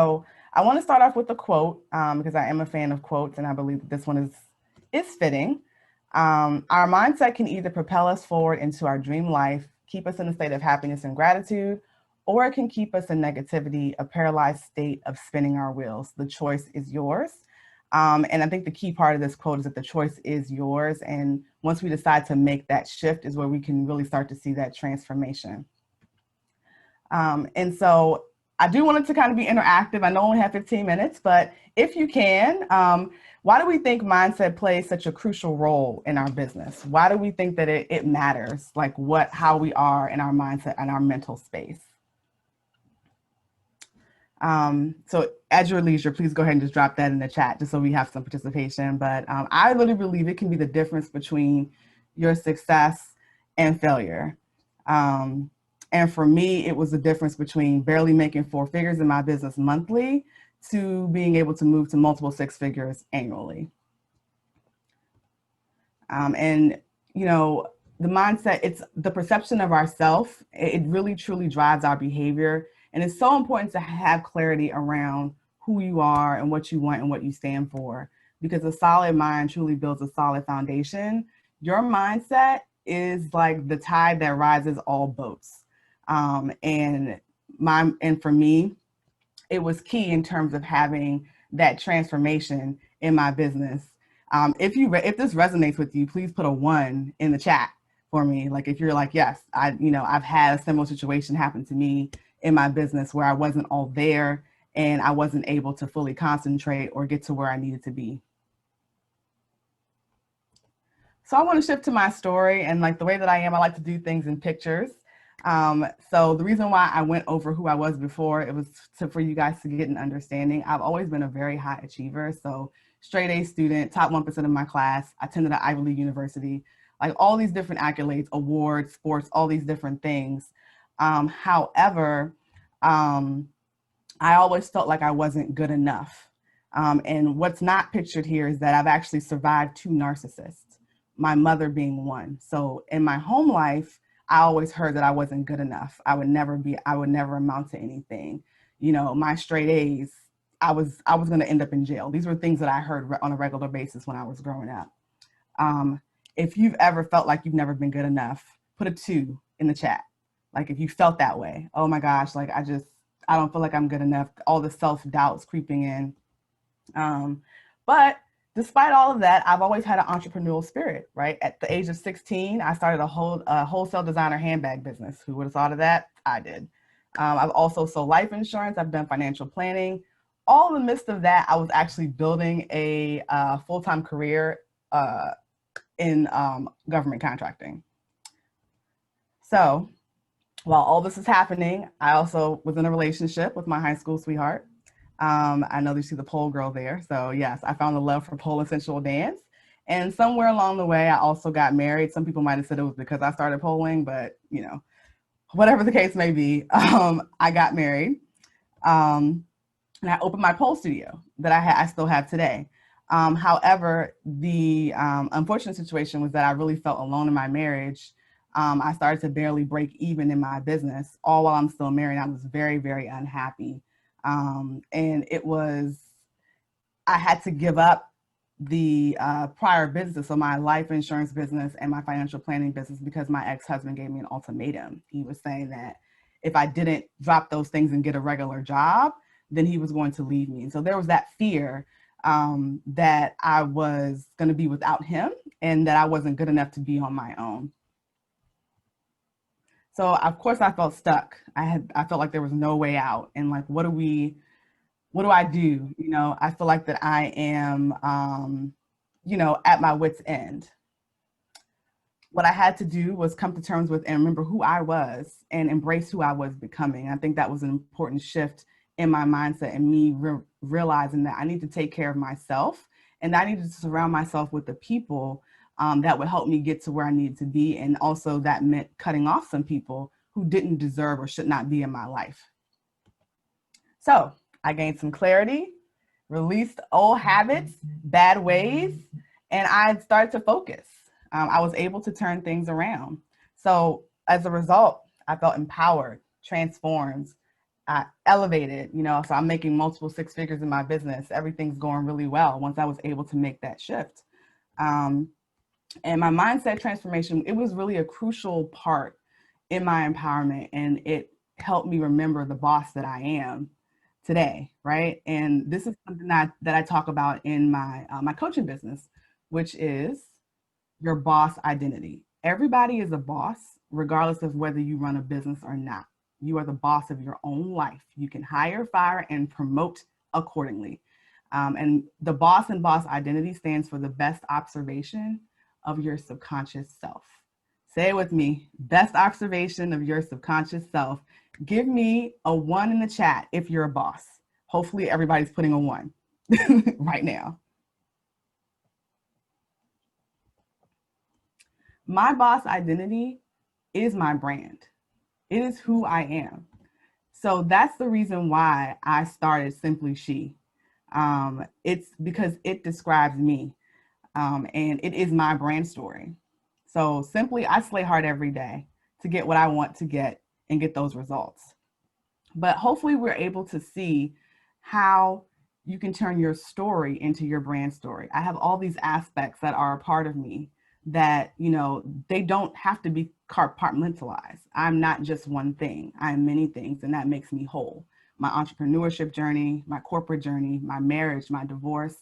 So I want to start off with a quote because I am a fan of quotes, and I believe that this one is fitting. Our mindset can either propel us forward into our dream life, keep us in a state of happiness and gratitude, or it can keep us in negativity, a paralyzed state of spinning our wheels. The choice is yours. And I think the key part of this quote is that the choice is yours. And once we decide to make that shift is where we can really start to see that transformation. And so I do want it to kind of be interactive. I know I only have 15 minutes, but if you can, why do we think mindset plays such a crucial role in our business? Why do we think that it matters, like how we are in our mindset and our mental space? So at your leisure, please go ahead and just drop that in the chat just so we have some participation. But I really believe it can be the difference between your success and failure. And for me, it was the difference between barely making 4 figures in my business monthly to being able to move to multiple 6 figures annually. And, you know, the mindset, it's the perception of ourself. It really truly drives our behavior. And it's so important to have clarity around who you are and what you want and what you stand for, because a solid mind truly builds a solid foundation. Your mindset is like the tide that rises all boats. And for me, it was key in terms of having that transformation in my business. If this resonates with you, please put a 1 in the chat for me. Like if you're like, yes, I've had a similar situation happen to me in my business where I wasn't all there and I wasn't able to fully concentrate or get to where I needed to be. So I want to shift to my story, and like the way that I like to do things in pictures. So the reason why I went over who I was before, it was for you guys to get an understanding. I've always been a very high achiever. So straight A student, top 1% of my class, I attended an Ivy League university, like all these different accolades, awards, sports, all these different things. However, I always felt like I wasn't good enough. And what's not pictured here is that I've actually survived 2 narcissists, my mother being one. So in my home life, I always heard that I wasn't good enough. I would never amount to anything. You know, my straight A's, I was going to end up in jail. These were things that I heard on a regular basis when I was growing up. If you've ever felt like you've never been good enough, put a 2 in the chat. Like if you felt that way, oh my gosh, like I don't feel like I'm good enough. All the self-doubts creeping in. But despite all of that, I've always had an entrepreneurial spirit, right? At the age of 16, I started a wholesale designer handbag business. Who would have thought of that? I did. I've also sold life insurance. I've done financial planning. All in the midst of that, I was actually building a full-time career in government contracting. So while all this is happening, I also was in a relationship with my high school sweetheart. I know you see the pole girl there. So yes, I found a love for pole and sensual dance. And somewhere along the way, I also got married. Some people might have said it was because I started poling, but you know, whatever the case may be, I got married. And I opened my pole studio that I still have today. However, the unfortunate situation was that I really felt alone in my marriage. I started to barely break even in my business, all while I'm still married. I was very, very unhappy. And I had to give up the prior business, so my life insurance business and my financial planning business, because my ex-husband gave me an ultimatum. He was saying that if I didn't drop those things and get a regular job, then he was going to leave me. And so there was that fear that I was going to be without him and that I wasn't good enough to be on my own. So of course I felt stuck. I felt like there was no way out. And like, what do I do? You know, I feel like that I am, you know, at my wit's end. What I had to do was come to terms with and remember who I was and embrace who I was becoming. I think that was an important shift in my mindset and me realizing that I need to take care of myself and I needed to surround myself with the people that would help me get to where I needed to be. And also that meant cutting off some people who didn't deserve or should not be in my life. So I gained some clarity, released old habits, bad ways, and I started to focus. I was able to turn things around. So as a result, I felt empowered, transformed, I elevated, you know, so I'm making multiple six figures in my business. Everything's going really well once I was able to make that shift. And my mindset transformation, it was really a crucial part in my empowerment, and it helped me remember the boss that I am today, right? And this is something that I talk about in my my coaching business, which is your boss identity. Everybody is a boss, regardless of whether you run a business or not. You are the boss of your own life. You can hire, fire, and promote accordingly. And the boss and boss identity stands for the best observation of your subconscious self. Say it with me, best observation of your subconscious self. Give me a 1 in the chat if you're a boss. Hopefully everybody's putting a 1 right now. My boss identity is my brand. It is who I am. So that's the reason why I started Simply She. It's because it describes me, and it is my brand story. So simply, I slay hard every day to get what I want to get and get those results. But hopefully we're able to see how you can turn your story into your brand story. I have all these aspects that are a part of me that, you know, they don't have to be compartmentalized. I'm not just one thing. I'm many things, and that makes me whole. My entrepreneurship journey, my corporate journey, my marriage, my divorce,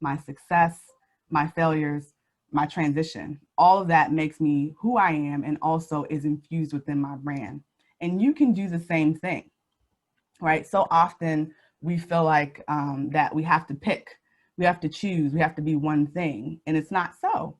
my success, my failures, my transition, all of that makes me who I am, and also is infused within my brand. And you can do the same thing, right? So often we feel like that we have to pick, we have to choose, we have to be one thing, and it's not so.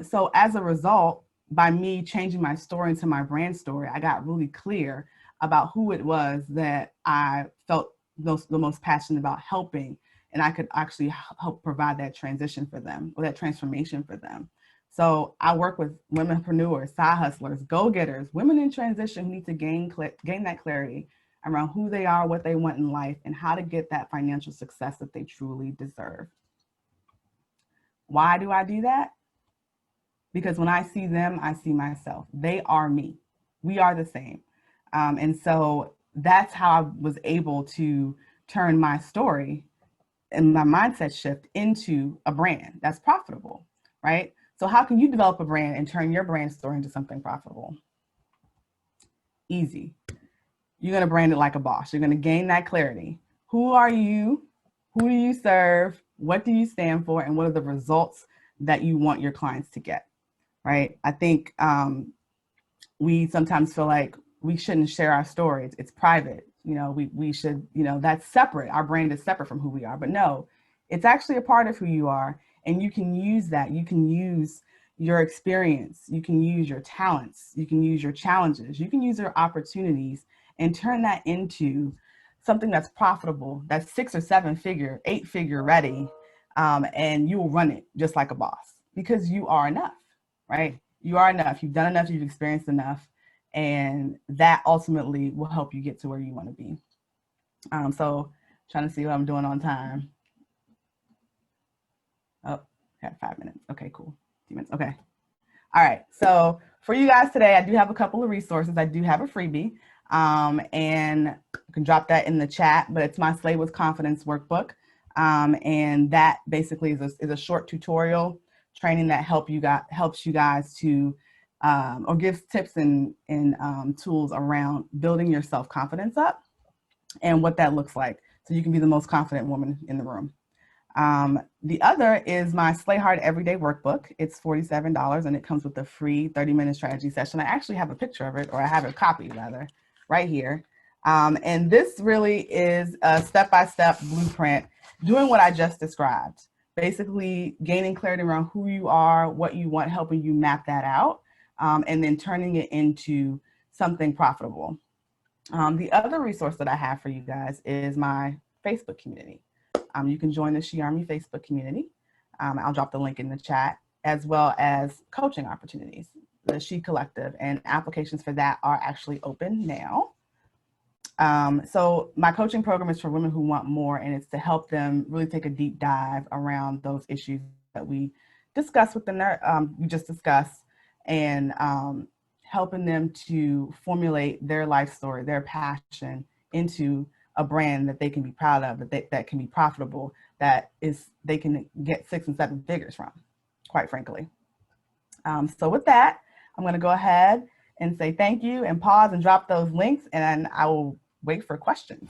So as a result, by me changing my story into my brand story, I got really clear about who it was that I felt the most passionate about helping, and I could actually help provide that transition for them, or that transformation for them. So I work with womenpreneurs, side hustlers, go-getters, women in transition who need to gain that clarity around who they are, what they want in life, and how to get that financial success that they truly deserve. Why do I do that? Because when I see them, I see myself. They are me. We are the same. And so that's how I was able to turn my story and my mindset shift into a brand that's profitable, right? So how can you develop a brand and turn your brand story into something profitable? Easy. You're going to brand it like a boss. You're going to gain that clarity. Who are you? Who do you serve? What do you stand for? And what are the results that you want your clients to get, right? I think we sometimes feel like we shouldn't share our stories. It's private. You know, we should, you know, that's separate. Our brand is separate from who we are. But no, it's actually a part of who you are. And you can use that. You can use your experience. You can use your talents. You can use your challenges. You can use your opportunities and turn that into something that's profitable, that's 6 or 7 figure, 8 figure ready. And you will run it just like a boss, because you are enough, right? You are enough. You've done enough. You've experienced enough. And that ultimately will help you get to where you want to be. So trying to see what I'm doing on time. Oh, got 5 minutes. Okay, cool. 2 minutes. Okay. All right. So for you guys today, I do have a couple of resources. I do have a freebie, and you can drop that in the chat, but it's my Slay with Confidence workbook. And that basically is a short tutorial training that helps you guys to, or gives tips and tools around building your self-confidence up and what that looks like, so you can be the most confident woman in the room. The other is my Slay Hard Everyday Workbook. It's $47, and it comes with a free 30-minute strategy session. I actually have a picture of it, or I have a copy rather, right here. And this really is a step-by-step blueprint doing what I just described. Basically gaining clarity around who you are, what you want, helping you map that out, and then turning it into something profitable. The other resource that I have for you guys is my Facebook community. You can join the She Army Facebook community. I'll drop the link in the chat, as well as coaching opportunities, the She Collective, and applications for that are actually open now. So my coaching program is for women who want more, and it's to help them really take a deep dive around those issues that we discussed within their, we just discussed, and helping them to formulate their life story, their passion into a brand that they can be proud of, that can be profitable, they can get 6 and 7 figures from, quite frankly. So with that, I'm going to go ahead and say thank you and pause and drop those links, and I will wait for questions.